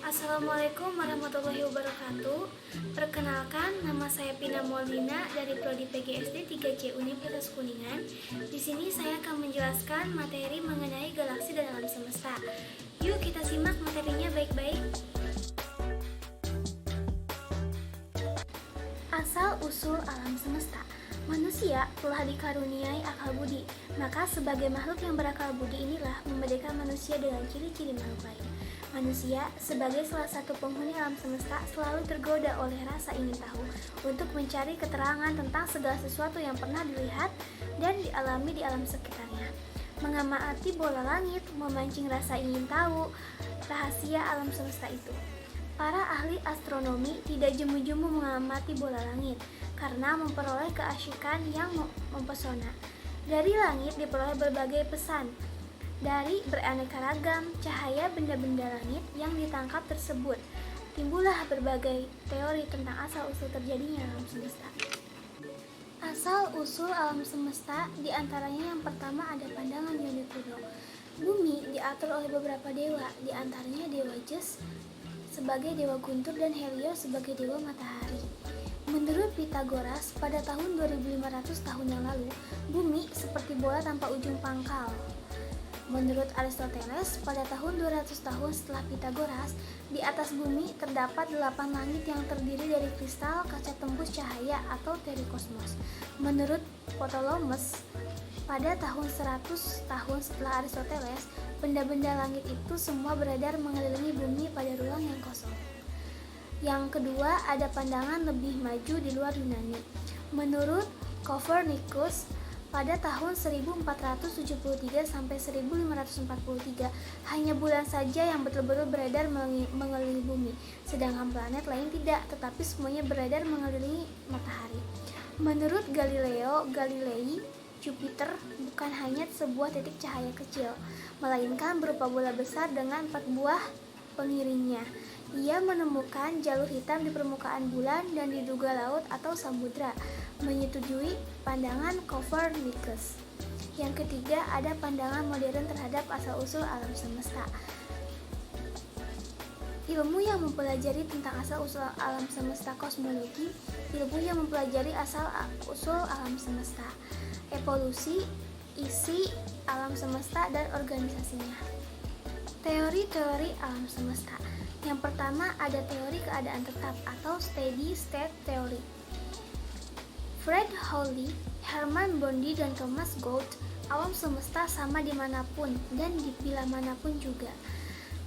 Assalamualaikum warahmatullahi wabarakatuh. Perkenalkan, nama saya Pina Molina dari Prodi PGSD 3C Universitas Kuningan. Di sini saya akan menjelaskan materi mengenai galaksi dan alam semesta. Yuk kita simak materinya baik-baik. Asal-usul alam semesta. Manusia telah dikaruniai akal budi, maka sebagai makhluk yang berakal budi inilah membedakan manusia dengan ciri-ciri makhluk lain. Manusia, sebagai salah satu penghuni alam semesta, selalu tergoda oleh rasa ingin tahu untuk mencari keterangan tentang segala sesuatu yang pernah dilihat dan dialami di alam sekitarnya. Mengamati bola langit, memancing rasa ingin tahu rahasia alam semesta itu. Para ahli astronomi tidak jemu-jemu mengamati bola langit karena memperoleh keasyikan yang mempesona. Dari langit diperoleh berbagai pesan. Dari beraneka ragam cahaya benda-benda langit yang ditangkap tersebut, timbullah berbagai teori tentang asal-usul terjadinya alam semesta. Asal-usul alam semesta diantaranya yang pertama ada pandangan Yoni kuno. Bumi diatur oleh beberapa dewa, diantaranya dewa Zeus sebagai dewa guntur dan Helios sebagai dewa matahari. Menurut Pythagoras, pada tahun 2500 tahun yang lalu, bumi seperti bola tanpa ujung pangkal. Menurut Aristoteles, pada tahun 200 tahun setelah Pythagoras, di atas bumi terdapat 8 langit yang terdiri dari kristal kaca tembus cahaya atau teori kosmos. Menurut Ptolemes, pada tahun 100 tahun setelah Aristoteles, benda-benda langit itu semua beredar mengelilingi bumi pada ruang yang kosong. Yang kedua, ada pandangan lebih maju di luar Yunani. Menurut Copernicus, pada tahun 1473 sampai 1543, hanya bulan saja yang betul-betul beredar mengelilingi bumi, sedangkan planet lain tidak, tetapi semuanya beredar mengelilingi matahari. Menurut Galileo Galilei, Jupiter bukan hanya sebuah titik cahaya kecil, melainkan berupa bola besar dengan 4 buah pengiringnya. Ia menemukan jalur hitam di permukaan bulan dan diduga laut atau samudra, menyetujui pandangan Copernicus. Yang ketiga, ada pandangan modern terhadap asal-usul alam semesta. Ilmu yang mempelajari tentang asal-usul alam semesta kosmologi, ilmu yang mempelajari asal-usul alam semesta, evolusi, isi alam semesta, dan organisasinya. Teori-teori alam semesta. Yang pertama ada teori keadaan tetap atau steady state theory. Fred Hoyle, Hermann Bondi, dan Thomas Gould, alam semesta sama dimanapun dan di bila manapun juga.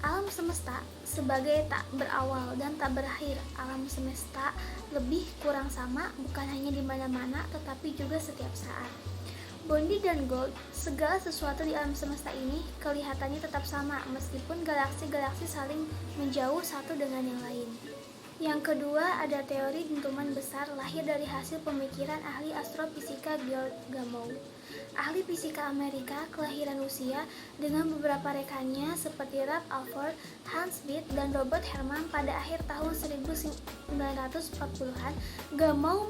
Alam semesta sebagai tak berawal dan tak berakhir. Alam semesta lebih kurang sama, bukan hanya di mana-mana tetapi juga setiap saat. Bondi dan Gould, segala sesuatu di alam semesta ini kelihatannya tetap sama meskipun galaksi-galaksi saling menjauh satu dengan yang lain. Yang kedua, ada teori dentuman besar lahir dari hasil pemikiran ahli astrofisika Georg Gamow, ahli fisika Amerika kelahiran Rusia, dengan beberapa rekannya seperti Ralph Alford, Hans Bethe, dan Robert Herman. Pada akhir tahun 1940-an, Gamow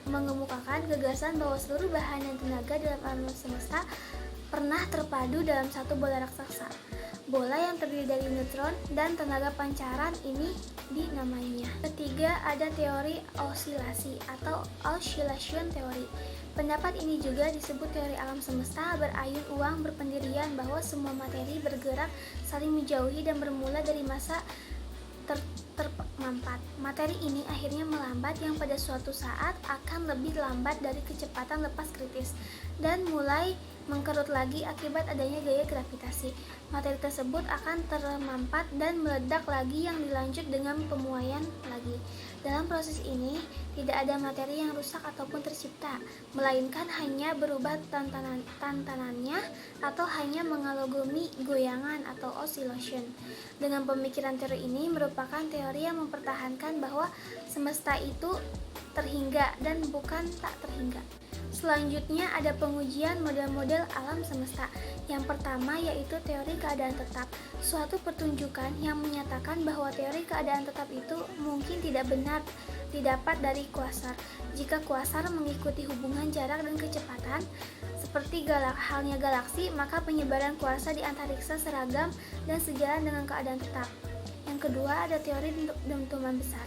mengemukakan gagasan bahwa seluruh bahan dan tenaga dalam alam semesta pernah terpadu dalam satu bola raksasa. Bola yang terdiri dari neutron dan tenaga pancaran ini dinamainya. Ketiga, ada teori osilasi atau oscillation theory. Pendapat ini juga disebut teori alam semesta berayun uang berpendirian bahwa semua materi bergerak saling menjauhi dan bermula dari masa termampat. Materi ini akhirnya melambat yang pada suatu saat akan lebih lambat dari kecepatan lepas kritis dan mulai mengkerut lagi akibat adanya gaya gravitasi. Materi tersebut akan termampat dan meledak lagi yang dilanjut dengan pemuaian lagi. Dalam proses ini, tidak ada materi yang rusak ataupun tercipta, melainkan hanya berubah tantanannya atau hanya mengalami goyangan atau oscillation. Dengan pemikiran teori ini merupakan teori yang mempertahankan bahwa semesta itu terhingga dan bukan tak terhingga. Selanjutnya ada pengujian model-model alam semesta. Yang pertama yaitu teori keadaan tetap, suatu pertunjukan yang menyatakan bahwa teori keadaan tetap itu mungkin tidak benar didapat dari kuasar. Jika kuasar mengikuti hubungan jarak dan kecepatan seperti halnya galaksi, maka penyebaran kuasa di antariksa seragam dan sejalan dengan keadaan tetap. Yang Yang kedua ada teori dentuman besar.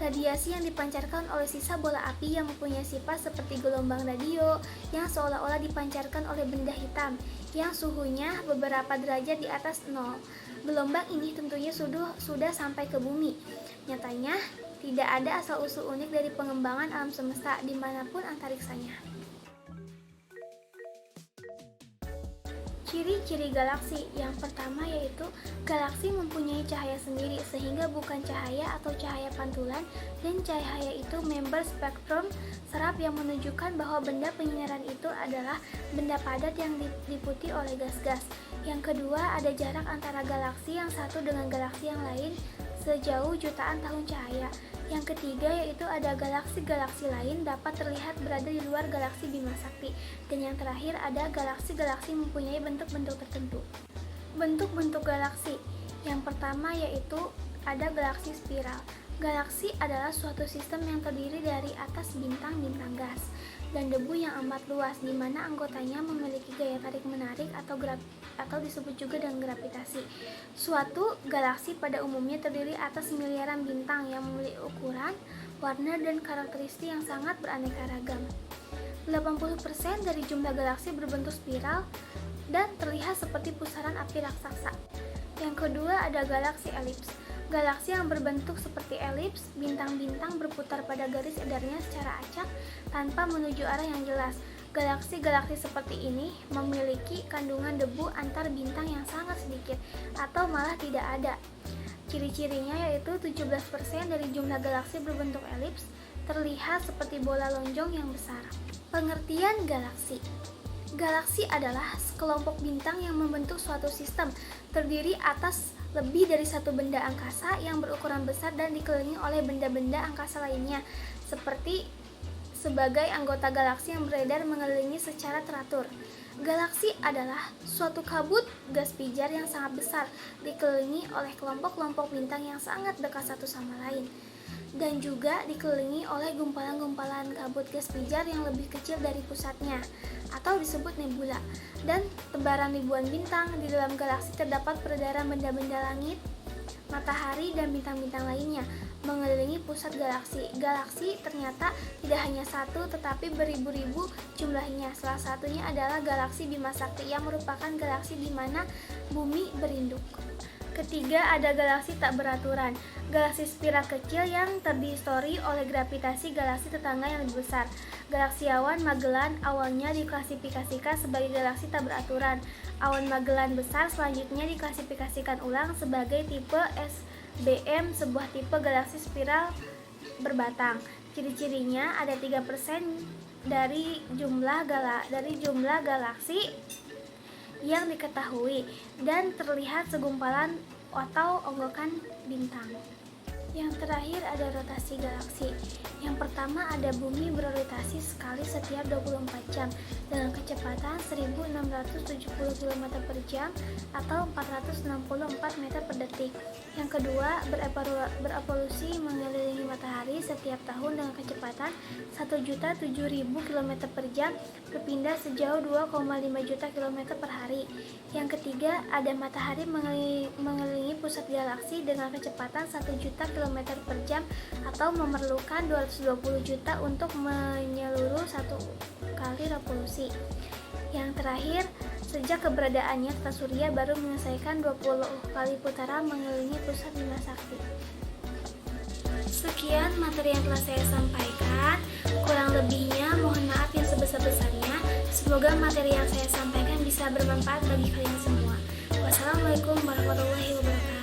Radiasi yang dipancarkan oleh sisa bola api yang mempunyai sifat seperti gelombang radio yang seolah-olah dipancarkan oleh benda hitam yang suhunya beberapa derajat di atas nol. Gelombang ini tentunya sudah sampai ke bumi. Nyatanya, tidak ada asal-usul unik dari pengembangan alam semesta dimanapun antariksanya. Ciri-ciri galaksi yang pertama yaitu galaksi mempunyai cahaya sendiri sehingga bukan cahaya atau cahaya pantulan, dan cahaya itu member spektrum serap yang menunjukkan bahwa benda penyinaran itu adalah benda padat yang diliputi oleh gas-gas. Yang kedua ada jarak antara galaksi yang satu dengan galaksi yang lain sejauh jutaan tahun cahaya. Yang ketiga yaitu ada galaksi-galaksi lain dapat terlihat berada di luar galaksi Bima Sakti. Dan yang terakhir ada galaksi-galaksi mempunyai bentuk-bentuk tertentu. Bentuk-bentuk galaksi yang pertama yaitu ada galaksi spiral. Galaksi adalah suatu sistem yang terdiri dari atas bintang-bintang gas dan debu yang amat luas, di mana anggotanya memiliki gaya tarik-menarik atau disebut juga dengan gravitasi. Suatu galaksi pada umumnya terdiri atas miliaran bintang yang memiliki ukuran, warna, dan karakteristik yang sangat beraneka ragam. 80% dari jumlah galaksi berbentuk spiral dan terlihat seperti pusaran api raksasa. Yang kedua ada galaksi elips. Galaksi yang berbentuk seperti elips, bintang-bintang berputar pada garis edarnya secara acak tanpa menuju arah yang jelas. Galaksi-galaksi seperti ini memiliki kandungan debu antar bintang yang sangat sedikit atau malah tidak ada. Ciri-cirinya yaitu 17% dari jumlah galaksi berbentuk elips terlihat seperti bola lonjong yang besar. Pengertian galaksi. Galaksi adalah sekelompok bintang yang membentuk suatu sistem terdiri atas lebih dari satu benda angkasa yang berukuran besar dan dikelilingi oleh benda-benda angkasa lainnya sebagai anggota galaksi yang beredar mengelilingi secara teratur. Galaksi adalah suatu kabut gas pijar yang sangat besar dikelilingi oleh kelompok-kelompok bintang yang sangat dekat satu sama lain, dan juga dikelilingi oleh gumpalan-gumpalan kabut gas pijar yang lebih kecil dari pusatnya atau disebut nebula. Dan tebaran ribuan bintang di dalam galaksi terdapat peredaran benda-benda langit, matahari, dan bintang-bintang lainnya mengelilingi pusat galaksi. Galaksi ternyata tidak hanya satu tetapi beribu-ribu jumlahnya. Salah satunya adalah galaksi Bima Sakti yang merupakan galaksi di mana bumi berinduk. Ketiga ada galaksi tak beraturan. Galaksi spiral kecil yang terdistori oleh gravitasi galaksi tetangga yang lebih besar. Galaksiawan Magellan awalnya diklasifikasikan sebagai galaksi tak beraturan. Awan Magellan besar selanjutnya diklasifikasikan ulang sebagai tipe SBM, sebuah tipe galaksi spiral berbatang. Ciri-cirinya ada 3% dari jumlah galaksi yang diketahui dan terlihat segumpalan atau onggokan bintang. Yang terakhir ada rotasi galaksi. Yang pertama ada bumi berotasi sekali setiap 24 jam dengan kecepatan 1670 km per jam atau 464 meter per detik. Yang kedua berevolusi mengelilingi matahari setiap tahun dengan kecepatan 1.007.000 km per jam berpindah sejauh 2,5 juta km per hari. Yang ketiga ada matahari mengelilingi pusat galaksi dengan kecepatan 1 juta km per jam atau memerlukan 220 juta untuk menyeluruh satu kali revolusi. Yang terakhir, sejak keberadaannya tata surya baru menyelesaikan 20 kali putaran mengelilingi pusat Bima Sakti. Sekian materi yang telah saya sampaikan, kurang lebihnya mohon maaf yang sebesar-besarnya. Semoga materi yang saya sampaikan bisa bermanfaat bagi kalian semua. Wassalamualaikum warahmatullahi wabarakatuh.